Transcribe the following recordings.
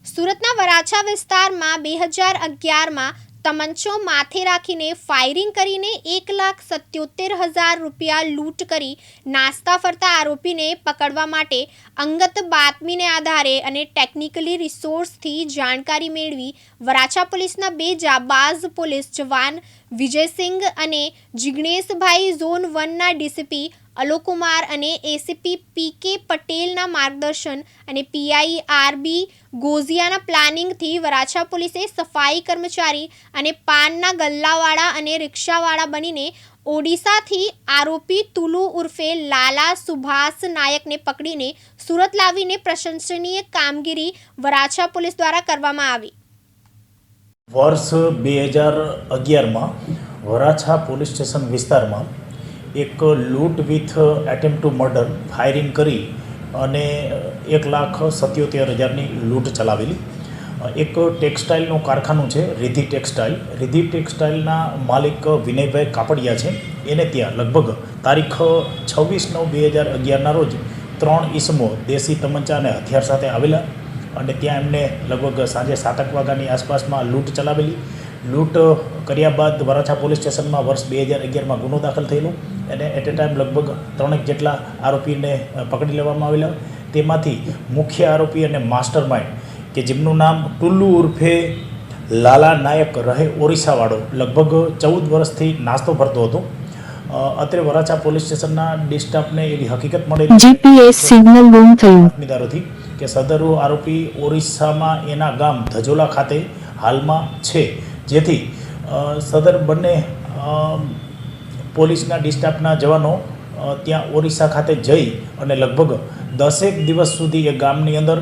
સુરતના વરાછા વિસ્તારમાં 2011માં તમંચો માથે રાખીને ફાયરિંગ કરીને 1,77,000 રૂપિયા લૂંટ કરી નાસ્તા ફરતા આરોપીને પકડવા માટે અંગત બાતમીને આધારે અને ટેકનિકલી રિસોર્સથી જાણકારી મેળવી વરાછા પોલીસના 2 જાબાઝ પોલીસ જવાન વિજયસિંહ અને જિગ્નેશભાઈ ઝોન 1ના ડીસીપી અલોકુમાર અને એસીપી પીકે પટેલના માર્ગદર્શન અને પીઆઈ આરબી ગોઝિયાના પ્લાનિંગથી વરાછા પોલીસે સફાઈ કર્મચારી અને પાનના ગલ્લાવાળા અને રિક્ષાવાળા બનીને ઓડિશાથી આરોપી તુલુ ઉર્ફે લાલા સુભાષ નાયકને પકડીને સુરત લાવીને પ્રશંસનીય કામગીરી વરાછા પોલીસ દ્વારા કરવામાં આવી। વર્ષ 2011માં વરાછા પોલીસ સ્ટેશન વિસ્તારમાં એક લૂંટ with attempt two murder firing કરી અને 1,77,000ની લૂંટ ચલાવેલી। એક ટેક્સટાઇલનું કારખાનું છે રિધિ ટેક્સટાઇલ। રિધિ ટેક્સટાઇલના માલિક વિનયભાઈ કાપડિયા છે। એને ત્યાં લગભગ તારીખ 26/9/2011ના રોજ 3 ઈસમો દેશી તમંચા અને હથિયાર સાથે આવેલા અને ત્યાં એમને લગભગ સાંજે 7 વાગ્યાની આસપાસમાં લૂંટ ચલાવેલી। લૂંટ કર્યા બાદ વરાછા પોલીસ સ્ટેશનમાં વર્ષ 2011માં ગુનો દાખલ થયેલો અને એટ એ ટાઈમ લગભગ 3 જેટલા આરોપીને પકડી લેવામાં આવેલા। તેમાંથી મુખ્ય આરોપી અને માસ્ટર માઇન્ડ કે જેમનું નામ ટુલ્લુ ઉર્ફે લાલા નાયક રહે ઓરિસ્સાવાળો લગભગ 14 વર્ષથી નાસ્તો ભરતો હતો। અત્રે વરાછા પોલીસ સ્ટેશનના ડી સ્ટાફને એવી હકીકત મળેલી જીપીએસ સિગ્નલ ગુમ થયું બાતમીદારોથી કે સદરુ આરોપી ઓરિસ્સામાં એના ગામ ધજોલા ખાતે હાલમાં છે, જેથી સદર બંને પોલીસના ડી સ્ટાફના જવાનો ત્યાં ઓરિસ્સા ખાતે જઈ અને લગભગ 10 દિવસ સુધી એ ગામની અંદર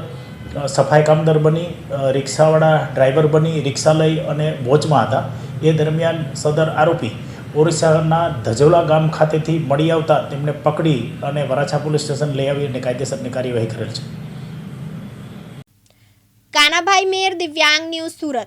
સફાઈ કામદાર બની રિક્ષાવાળા ડ્રાઈવર બની રિક્ષા લઈ અને વોચમાં હતા। એ દરમિયાન સદર આરોપી ઓરિસ્સાના ધજોલા ગામ ખાતેથી મળી આવતા તેમને પકડી અને વરાછા પોલીસ સ્ટેશન લઈ આવી અને કાયદેસરની કાર્યવાહી કરેલ છે। કાનાભાઈ મેર, દિવ્યાંગ ન્યૂઝ, સુરત।